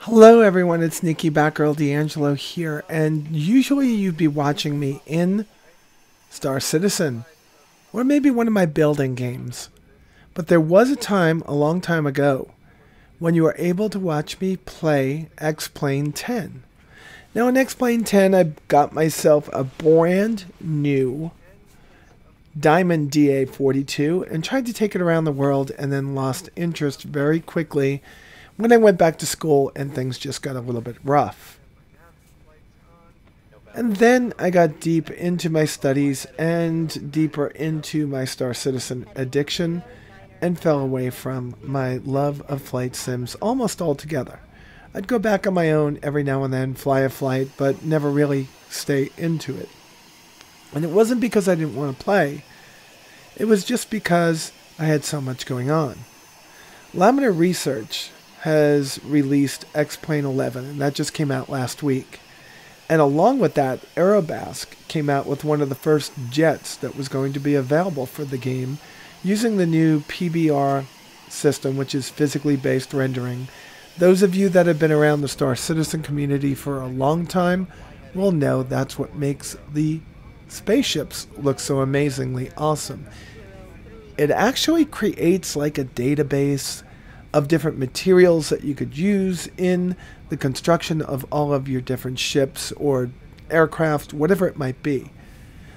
Hello everyone, it's Nikki Batgirl D'Angelo here, and usually you'd be watching me in Star Citizen, or maybe one of my building games. But there was a time, a long time ago, when you were able to watch me play X-Plane 10. Now in X-Plane 10, I got myself a brand new Diamond DA-42 and tried to take it around the world and then lost interest very quickly when I went back to school and things just got a little bit rough. And then I got deep into my studies and deeper into my Star Citizen addiction and fell away from my love of flight sims almost altogether. I'd go back on my own every now and then, fly a flight, but never really stay into it. And it wasn't because I didn't want to play. It was just because I had so much going on. Laminar Research has released X-Plane 11, and that just came out last week. And along with that, Aerobask came out with one of the first jets that was going to be available for the game using the new PBR system, which is physically based rendering. Those of you that have been around the Star Citizen community for a long time will know that's what makes the spaceships look so amazingly awesome. It actually creates like a database of different materials that you could use in the construction of all of your different ships or aircraft, whatever it might be.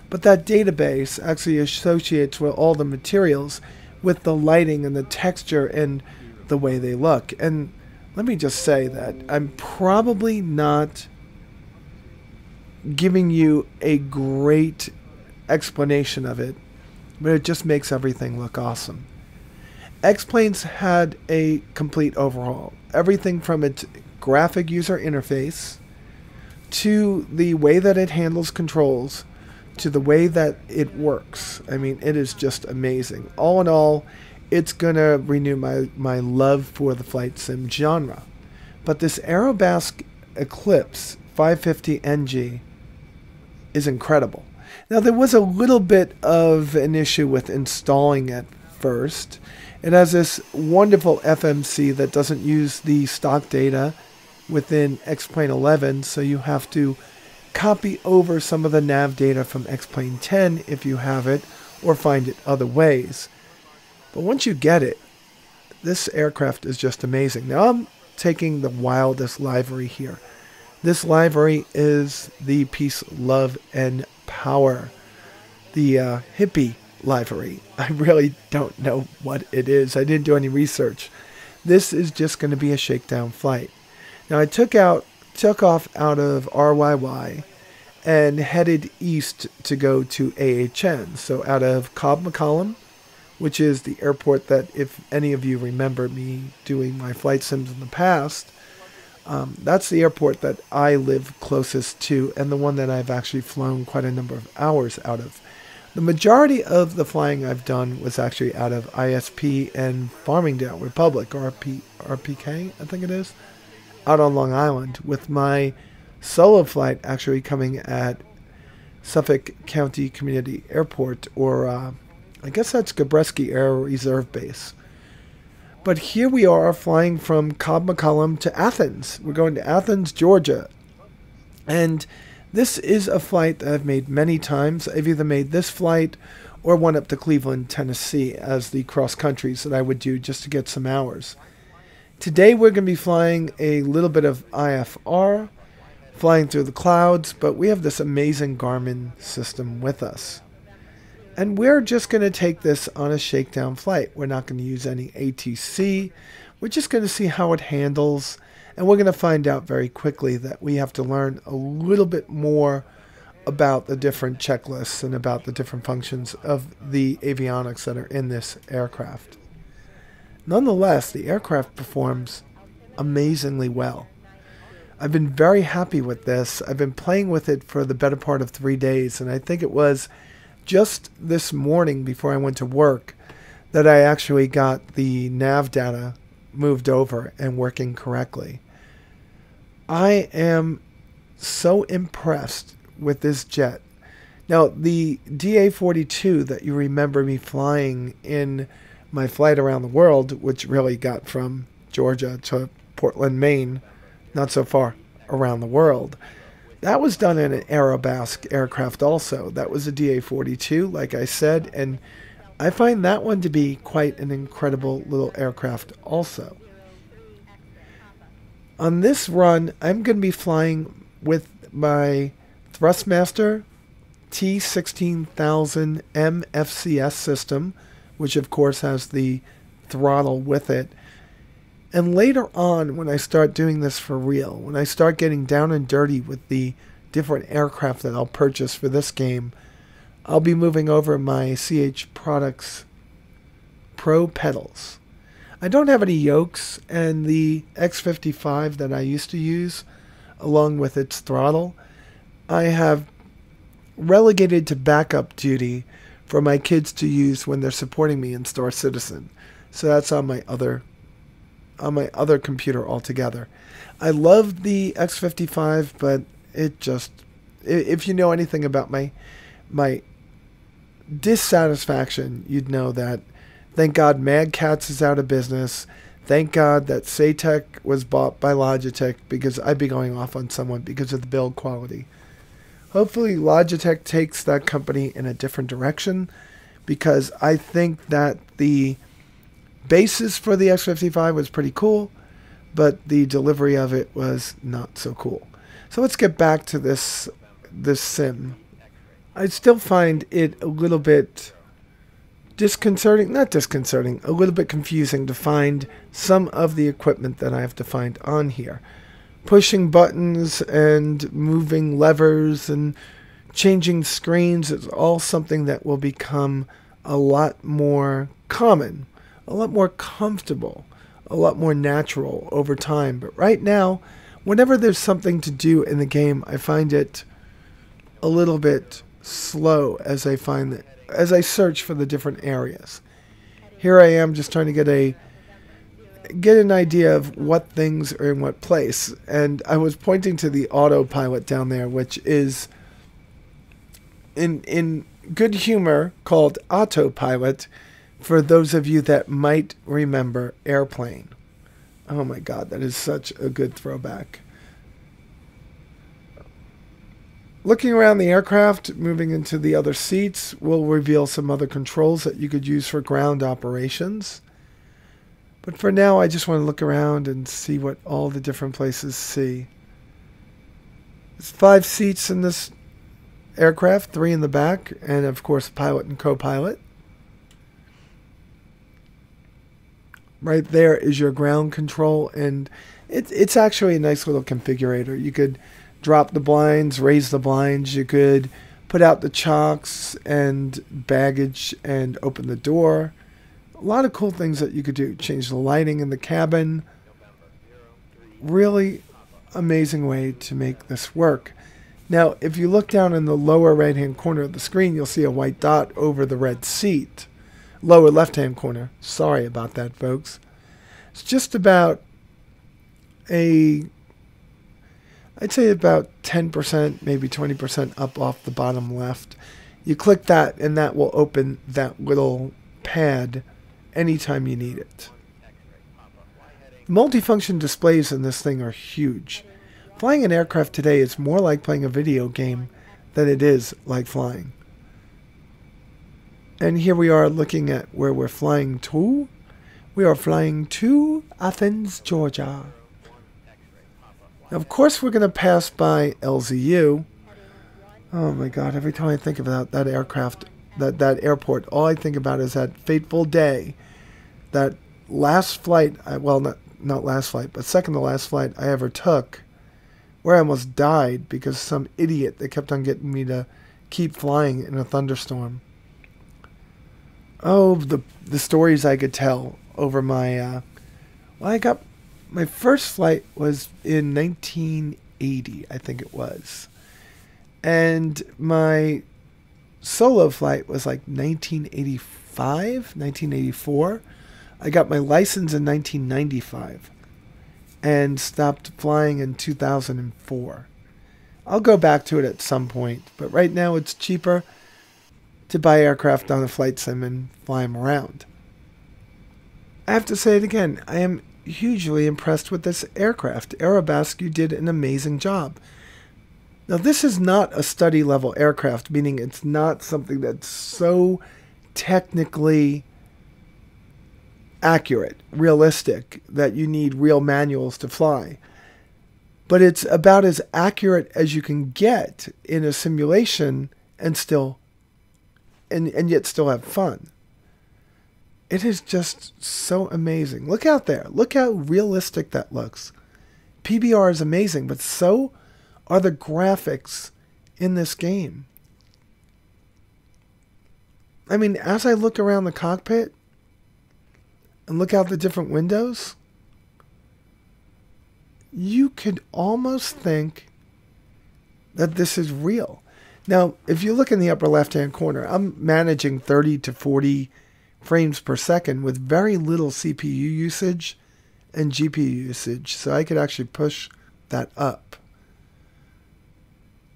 But that database actually associates with all the materials with the lighting and the texture and the way they look. And let me just say that I'm probably not giving you a great explanation of it, but it just makes everything look awesome. X-Planes had a complete overhaul. Everything from its graphic user interface to the way that it handles controls to the way that it works. I mean, it is just amazing. All in all, it's going to renew my love for the flight sim genre. But this Aerobask Eclipse 550 NG is incredible. Now, there was a little bit of an issue with installing it first. It has this wonderful FMC that doesn't use the stock data within X-Plane 11, so you have to copy over some of the nav data from X-Plane 10 if you have it, or find it other ways. But once you get it, this aircraft is just amazing. Now I'm taking the wildest livery here. This livery is the Peace, Love, and Power, the hippie livery. I really don't know what it is. I didn't do any research. This is just going to be a shakedown flight. Now I took off out of RYY and headed east to go to AHN. So out of Cobb-McCollum, which is the airport that, if any of you remember me doing my flight sims in the past, that's the airport that I live closest to and the one that I've actually flown quite a number of hours out of. The majority of the flying I've done was actually out of ISP and Farmingdale Republic, RPK, I think it is, out on Long Island, with my solo flight actually coming at Suffolk County Community Airport, or I guess that's Gabreski Air Reserve Base. But here we are flying from Cobb-McCollum to Athens. We're going to Athens, Georgia. And this is a flight that I've made many times. I've either made this flight or one up to Cleveland, Tennessee as the cross countries that I would do just to get some hours. Today we're going to be flying a little bit of IFR, flying through the clouds, but we have this amazing Garmin system with us. And we're just going to take this on a shakedown flight. We're not going to use any ATC. We're just going to see how it handles. And we're going to find out very quickly that we have to learn a little bit more about the different checklists and about the different functions of the avionics that are in this aircraft. Nonetheless, the aircraft performs amazingly well. I've been very happy with this. I've been playing with it for the better part of 3 days, and I think it was just this morning before I went to work that I actually got the nav data moved over and working correctly. I am so impressed with this jet. Now, the DA-42 that you remember me flying in my flight around the world, which really got from Georgia to Portland, Maine, not so far around the world. That was done in an Aerobask aircraft also. That was a DA-42, like I said, and I find that one to be quite an incredible little aircraft also. On this run, I'm going to be flying with my Thrustmaster T16000 MFCS system, which of course has the throttle with it. And later on, when I start doing this for real, when I start getting down and dirty with the different aircraft that I'll purchase for this game, I'll be moving over my CH Products Pro pedals. I don't have any yokes, and the X55 that I used to use, along with its throttle, I have relegated to backup duty for my kids to use when they're supporting me in Star Citizen. So that's on my other computer altogether. I love the X55, but it just, if you know anything about my dissatisfaction, you'd know that thank God Mad Catz is out of business. Thank God that Saytech was bought by Logitech, because I'd be going off on someone because of the build quality. Hopefully Logitech takes that company in a different direction, because I think that the basis for the X55 was pretty cool, but the delivery of it was not so cool. So let's get back to this sim. I still find it a little bit disconcerting, not disconcerting, a little bit confusing to find some of the equipment that I have to find on here. Pushing buttons and moving levers and changing screens is all something that will become a lot more common, a lot more comfortable, a lot more natural over time. But right now, whenever there's something to do in the game, I find it a little bit slow as I search for the different areas. Here I am just trying to get an idea of what things are in what place, and I was pointing to the autopilot down there, which is in good humor called autopilot for those of you that might remember Airplane. Oh my God, that is such a good throwback. Looking around the aircraft, moving into the other seats, will reveal some other controls that you could use for ground operations. But for now, I just want to look around and see what all the different places see. There's 5 seats in this aircraft, 3 in the back, and of course, pilot and co-pilot. Right there is your ground control, and it's actually a nice little configurator. You could drop the blinds, raise the blinds. You could put out the chocks and baggage and open the door. A lot of cool things that you could do. Change the lighting in the cabin. Really amazing way to make this work. Now, if you look down in the lower right-hand corner of the screen, you'll see a white dot over the red seat. Lower left-hand corner. Sorry about that, folks. It's just about I'd say about 10%, maybe 20% up off the bottom left. You click that, and that will open that little pad anytime you need it. Multifunction displays in this thing are huge. Flying an aircraft today is more like playing a video game than it is like flying. And here we are looking at where we're flying to. We are flying to Athens, Georgia. Now, of course, we're going to pass by LZU. Oh my God, every time I think about that aircraft, that airport, all I think about is that fateful day, that last flight, well, not last flight, but second to last flight I ever took, where I almost died because some idiot that kept on getting me to keep flying in a thunderstorm. Oh, the stories I could tell over my, my first flight was in 1980, I think it was. And my solo flight was like 1985, 1984. I got my license in 1995 and stopped flying in 2004. I'll go back to it at some point, but right now it's cheaper to buy aircraft on a flight sim and fly them around. I have to say it again, I am hugely impressed with this aircraft. Aerobask, you did an amazing job. Now, this is not a study level aircraft, meaning it's not something that's so technically accurate, realistic, that you need real manuals to fly. But it's about as accurate as you can get in a simulation and yet still have fun. It is just so amazing. Look out there. Look how realistic that looks. PBR is amazing, but so are the graphics in this game. I mean, as I look around the cockpit and look out the different windows, you could almost think that this is real. Now, if you look in the upper left-hand corner, I'm managing 30 to 40 frames per second with very little CPU usage and GPU usage, so I could actually push that up.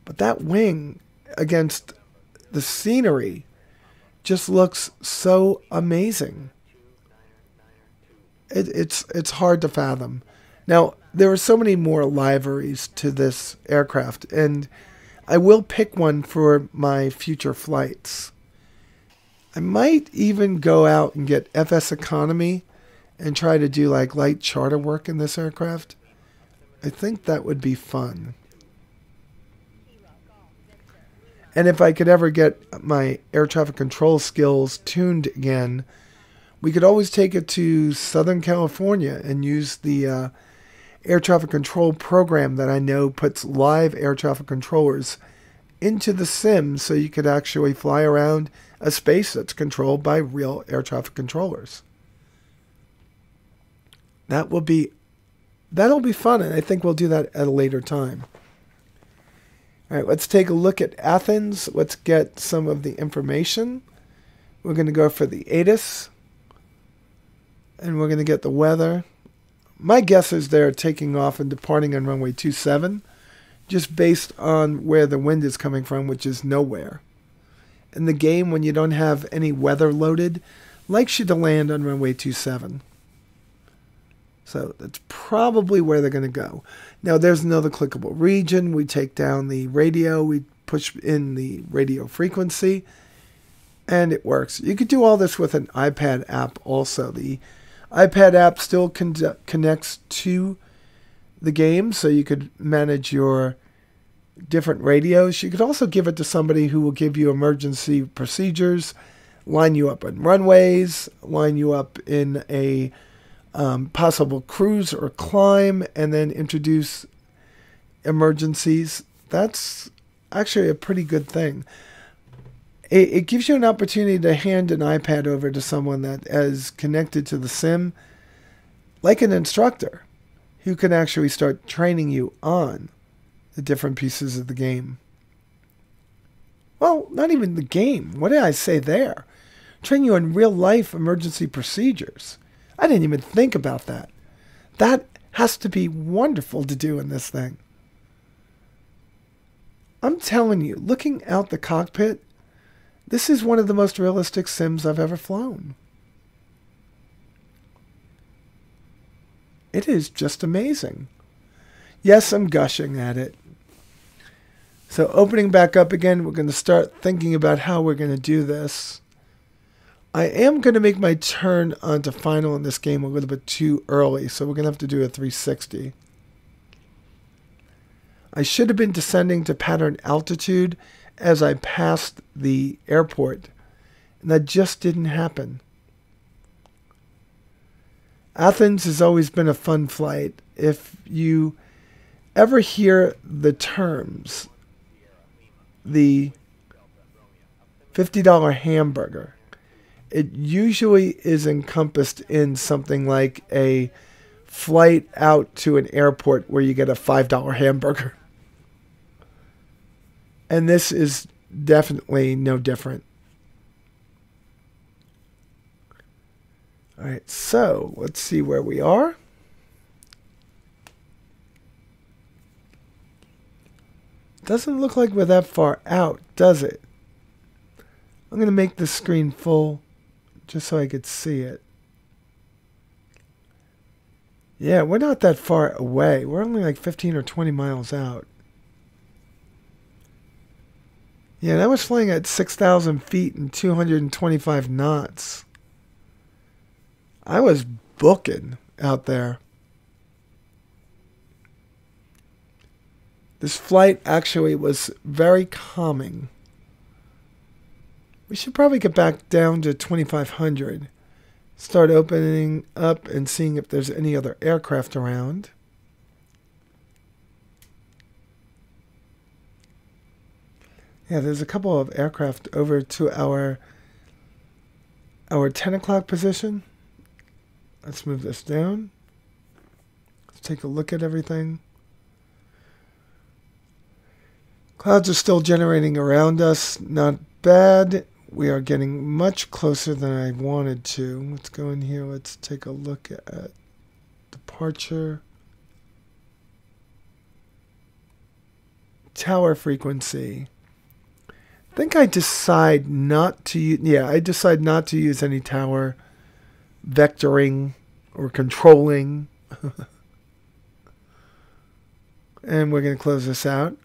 But that wing against the scenery just looks so amazing. It's hard to fathom. Now, there are so many more liveries to this aircraft, and I will pick one for my future flights. I might even go out and get FS Economy and try to do like light charter work in this aircraft. I think that would be fun. And if I could ever get my air traffic control skills tuned again, we could always take it to Southern California and use the air traffic control program that I know puts live air traffic controllers into the sim, so you could actually fly around a space that's controlled by real air traffic controllers. That'll be fun, and I think we'll do that at a later time. All right, let's take a look at Athens. Let's get some of the information. We're going to go for the ATIS, and we're going to get the weather. My guess is they're taking off and departing on runway 27, just based on where the wind is coming from, which is nowhere. In the game, when you don't have any weather loaded, likes you to land on runway 27. So that's probably where they're going to go. Now, there's another clickable region. We take down the radio. We push in the radio frequency, and it works. You could do all this with an iPad app also. The iPad app still connects to the game, so you could manage your different radios. You could also give it to somebody who will give you emergency procedures, line you up on runways, line you up in a possible cruise or climb, and then introduce emergencies. That's actually a pretty good thing. It gives you an opportunity to hand an iPad over to someone that is connected to the sim, like an instructor, who can actually start training you on the different pieces of the game. Well, not even the game. What did I say there? Train you on real-life emergency procedures. I didn't even think about that. That has to be wonderful to do in this thing. I'm telling you, looking out the cockpit, this is one of the most realistic sims I've ever flown. It is just amazing. Yes, I'm gushing at it. So opening back up again, we're going to start thinking about how we're going to do this. I am going to make my turn onto final in this game a little bit too early, so we're going to have to do a 360. I should have been descending to pattern altitude as I passed the airport, and that just didn't happen. Athens has always been a fun flight. If you ever hear the terms, the $50 hamburger, it usually is encompassed in something like a flight out to an airport where you get a $5 hamburger. And this is definitely no different. All right, so let's see where we are. Doesn't look like we're that far out, does it? I'm going to make the screen full just so I could see it. Yeah, we're not that far away. We're only like 15 or 20 miles out. Yeah, that was flying at 6,000 feet and 225 knots. I was booking out there. This flight actually was very calming. We should probably get back down to 2,500. Start opening up and seeing if there's any other aircraft around. Yeah, there's a couple of aircraft over to our 10 o'clock position. Let's move this down. Let's take a look at everything. Clouds are still generating around us. Not bad. We are getting much closer than I wanted to. Let's go in here. Let's take a look at departure. Tower frequency. I think I decide not to use, I decide not to use any tower vectoring or controlling. And we're going to close this out.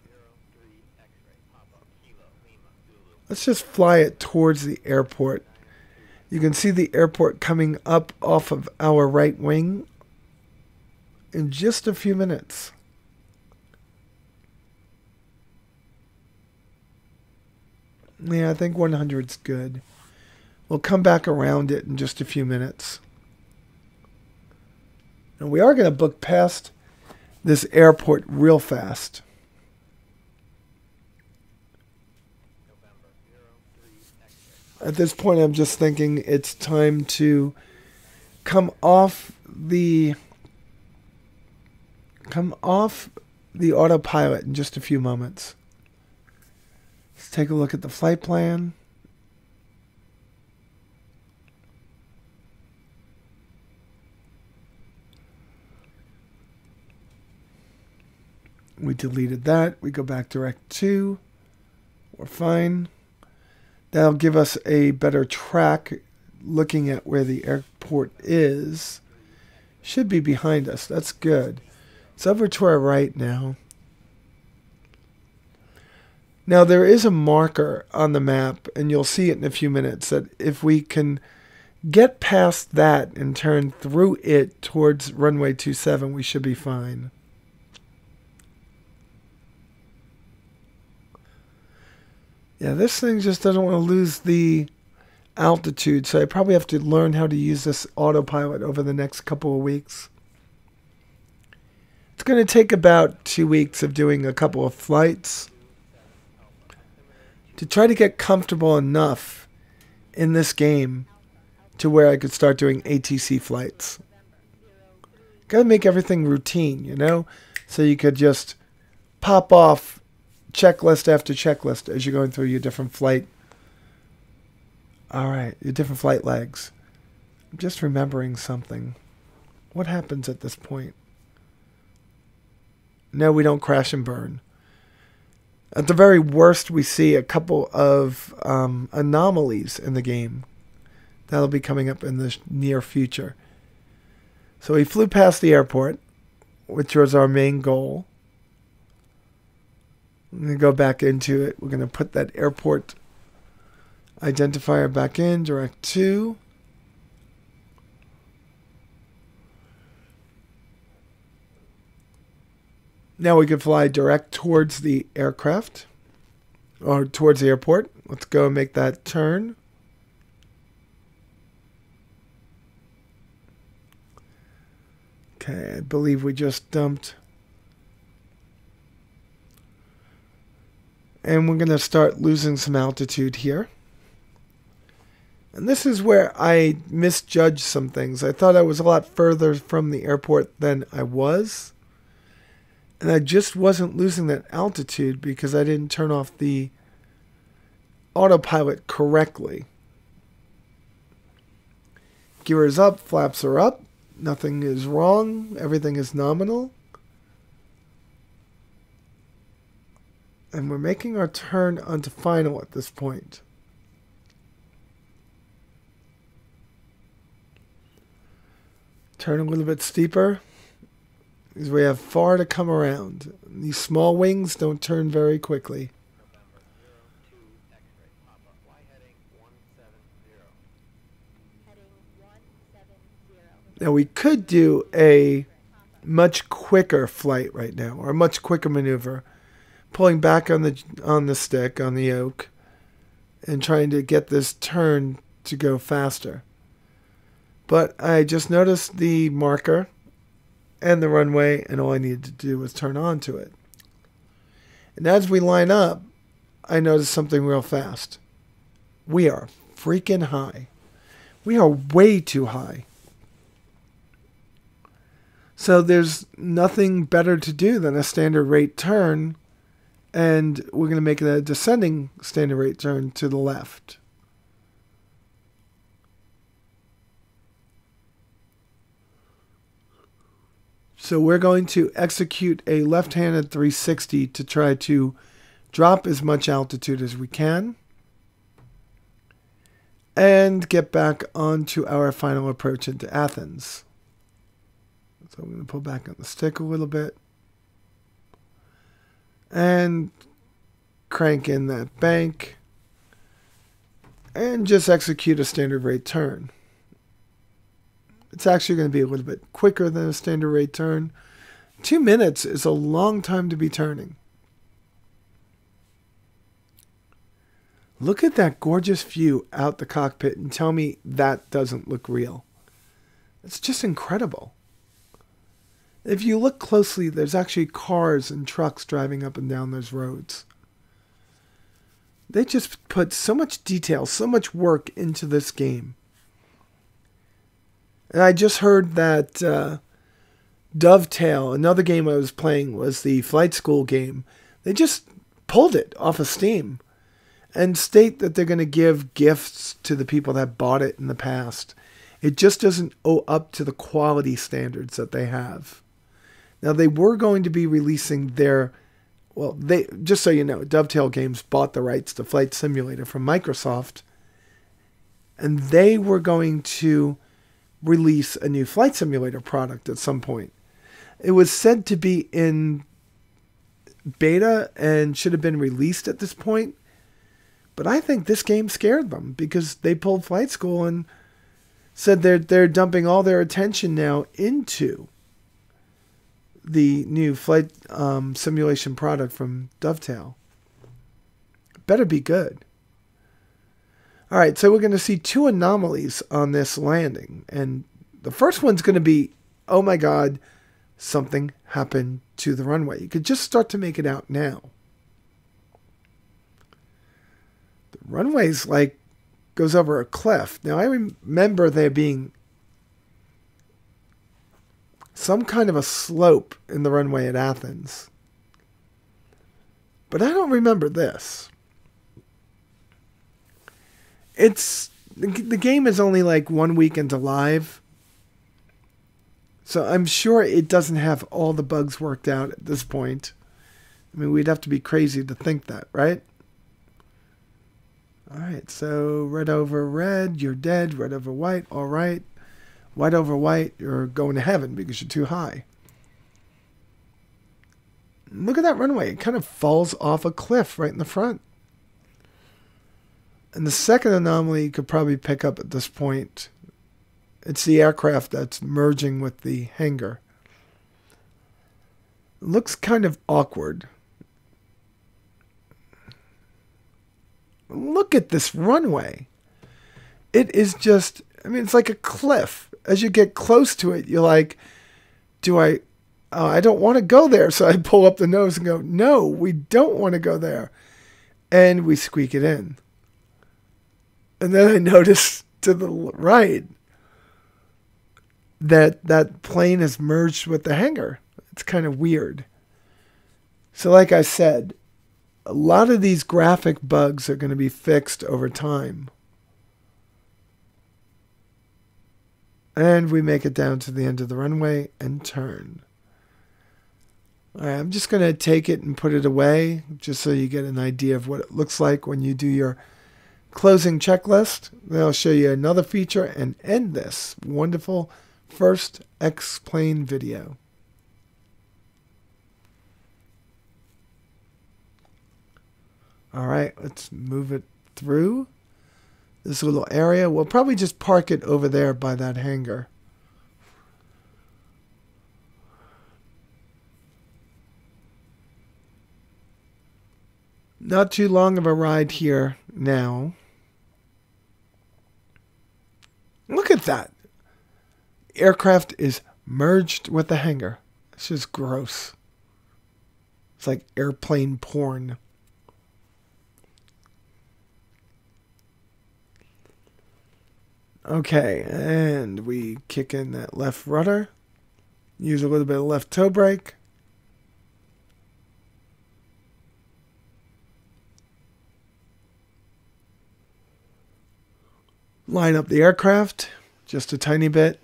Let's just fly it towards the airport. You can see the airport coming up off of our right wing in just a few minutes. Yeah, I think 100's good. We'll come back around it in just a few minutes. And we are going to book past this airport real fast. At this point, I'm just thinking it's time to come off the autopilot in just a few moments. Let's take a look at the flight plan. We deleted that. We go back direct to. We're fine. That'll give us a better track looking at where the airport is. Should be behind us. That's good. It's over to our right now. Now there is a marker on the map, and you'll see it in a few minutes, that if we can get past that and turn through it towards runway 27, we should be fine. Yeah, this thing just doesn't want to lose the altitude, so I probably have to learn how to use this autopilot over the next couple of weeks. It's going to take about 2 weeks of doing a couple of flights to try to get comfortable enough in this game to where I could start doing ATC flights. Got to make everything routine, you know? So you could just pop off checklist after checklist as you're going through your different flight. All right, your different flight legs. I'm just remembering something. What happens at this point? No, we don't crash and burn. At the very worst, we see a couple of anomalies in the game. That'll be coming up in the near future. So we flew past the airport, which was our main goal. I'm going to go back into it. We're going to put that airport identifier back in, direct to. Now we can fly direct towards the aircraft, or towards the airport. Let's go and make that turn. Okay, I believe we just dumped. And we're going to start losing some altitude here. And this is where I misjudged some things. I thought I was a lot further from the airport than I was. And I just wasn't losing that altitude because I didn't turn off the autopilot correctly. Gear is up, flaps are up. Nothing is wrong. Everything is nominal. And we're making our turn onto final at this point. Turn a little bit steeper. because we have far to come around. These small wings don't turn very quickly. Now we could do a much quicker flight right now, or a much quicker maneuver, pulling back on the stick, on the yoke, and trying to get this turn to go faster. But I just noticed the marker and the runway, and all I needed to do was turn on to it. And as we line up, I noticed something real fast. We are freaking high. We are way too high. So there's nothing better to do than a standard rate turn, and we're going to make it a descending standard rate turn to the left. So we're going to execute a left-handed 360 to try to drop as much altitude as we can and get back onto our final approach into Athens. So I'm going to pull back on the stick a little bit and crank in that bank and just execute a standard rate turn. It's actually going to be a little bit quicker than a standard rate turn. 2 minutes is a long time to be turning. Look at that gorgeous view out the cockpit and tell me that doesn't look real. It's just incredible. If you look closely, there's actually cars and trucks driving up and down those roads. They just put so much detail, so much work into this game. And I just heard that Dovetail, another game I was playing, was the flight school game. They just pulled it off of Steam and state that they're going to give gifts to the people that bought it in the past. It just doesn't owe up to the quality standards that they have. Now, they were going to be releasing their, well, they, just so you know, Dovetail Games bought the rights to Flight Simulator from Microsoft, and they were going to release a new Flight Simulator product at some point. It was said to be in beta and should have been released at this point, but I think this game scared them because they pulled Flight School and said they're dumping all their attention now into the new flight simulation product from Dovetail. Better be good. All right, so we're going to see two anomalies on this landing. And the first one's going to be, oh my God, something happened to the runway. You could just start to make it out now. The runway's like goes over a cliff. Now, I remember there being some kind of a slope in the runway at Athens. But I don't remember this. The game is only like 1 week into live. So I'm sure it doesn't have all the bugs worked out at this point. I mean, we'd have to be crazy to think that, right? All right, so red over red, you're dead. Red over white, all right. White over white, you're going to heaven because you're too high. Look at that runway. It kind of falls off a cliff right in the front. And the second anomaly you could probably pick up at this point, it's the aircraft that's merging with the hangar. It looks kind of awkward. Look at this runway. It is just, I mean, it's like a cliff. As you get close to it, you're like, I don't want to go there. So I pull up the nose and go, no, we don't want to go there. And we squeak it in. And then I notice to the right that plane is merged with the hangar. It's kind of weird. So like I said, a lot of these graphic bugs are going to be fixed over time. And we make it down to the end of the runway and turn. All right, I'm just going to take it and put it away just so you get an idea of what it looks like when you do your closing checklist. Then I'll show you another feature and end this wonderful first X-Plane video. All right, let's move it through this little area. We'll probably just park it over there by that hangar. Not too long of a ride here now. Look at that. Aircraft is merged with the hangar. It's just gross. It's like airplane porn. Okay, and we kick in that left rudder. Use a little bit of left toe brake. Line up the aircraft just a tiny bit.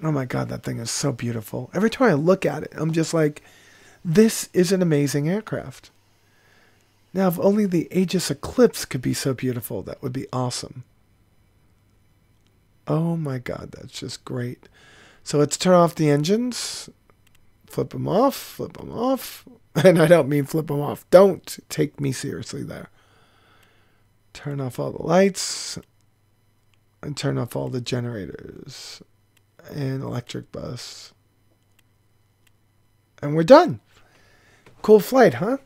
Oh my God, that thing is so beautiful. Every time I look at it, I'm just like, this is an amazing aircraft. Now, if only the Aegis Eclipse could be so beautiful, that would be awesome. Oh my God, that's just great. So let's turn off the engines. Flip them off, flip them off. And I don't mean flip them off. Don't take me seriously there. Turn off all the lights. And turn off all the generators. And electric bus. And we're done. Cool flight, huh?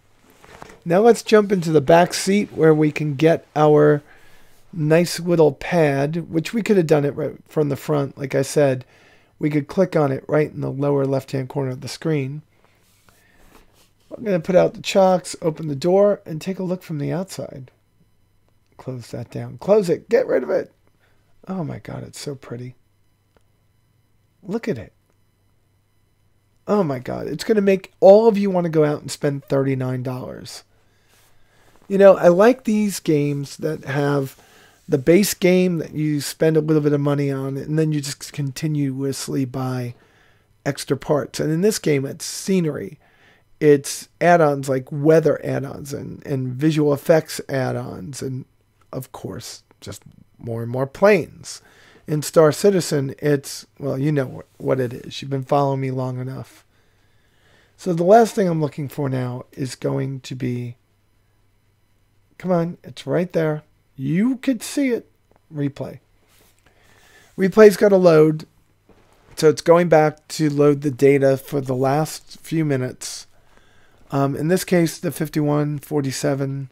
Now let's jump into the back seat where we can get our nice little pad, which we could have done it right from the front. Like I said, we could click on it right in the lower left-hand corner of the screen. I'm going to put out the chocks, open the door, and take a look from the outside. Close that down. Close it. Get rid of it. Oh my God, it's so pretty. Look at it. Oh my God, it's going to make all of you want to go out and spend $39. You know, I like these games that have the base game that you spend a little bit of money on, and then you just continuously buy extra parts. And in this game, it's scenery. It's add-ons like weather add-ons and visual effects add-ons. And, of course, just more and more planes. In Star Citizen, it's, well, you know what it is. You've been following me long enough. So the last thing I'm looking for now is going to be, come on, it's right there. You could see it. Replay. Replay's got to load. So it's going back to load the data for the last few minutes. In this case, the 51, 47,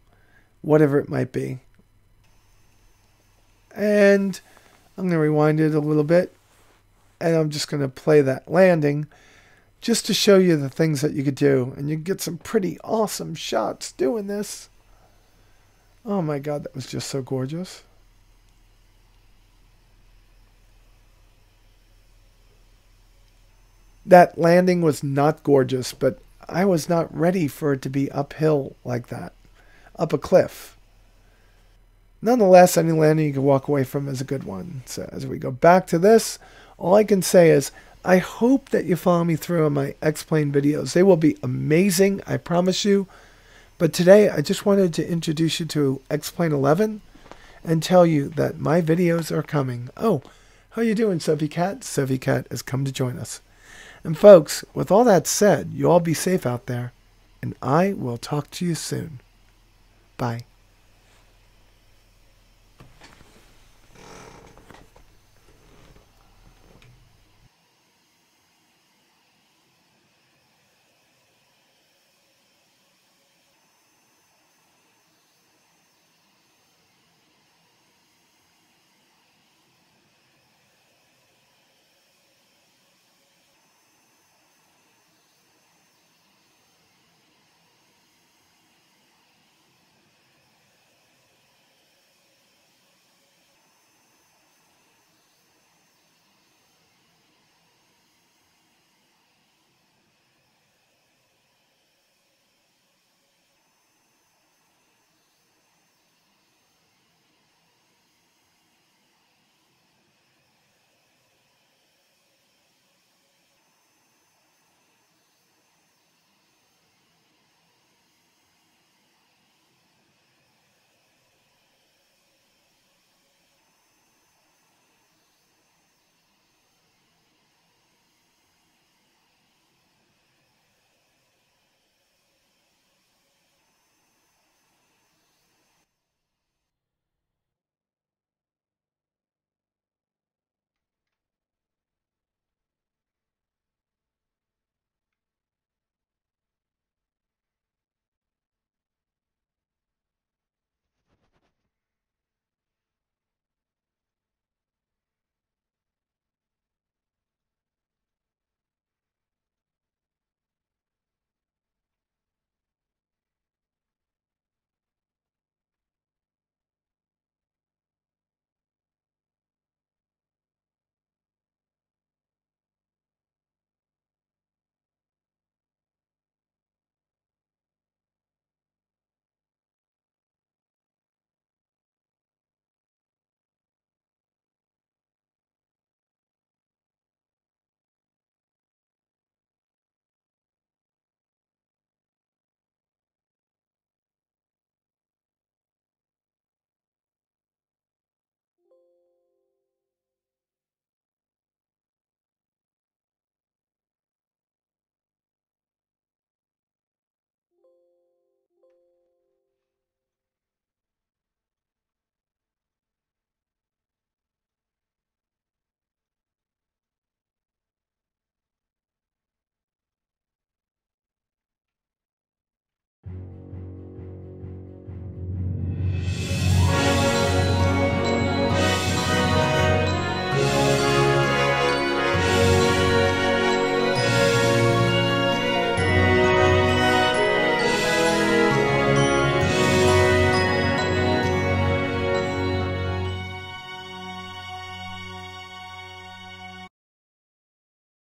whatever it might be. And I'm going to rewind it a little bit. And I'm just going to play that landing just to show you the things that you could do. And you get some pretty awesome shots doing this. Oh my God, that was just so gorgeous. That landing was not gorgeous, but I was not ready for it to be uphill like that. Up a cliff. Nonetheless, any landing you can walk away from is a good one. So as we go back to this, all I can say is I hope that you follow me through on my X-Plane videos. They will be amazing, I promise you. But today, I just wanted to introduce you to X-Plane 11 and tell you that my videos are coming. Oh, how you doing, Sophie Cat? Sophie Cat has come to join us. And folks, with all that said, you all be safe out there, and I will talk to you soon. Bye.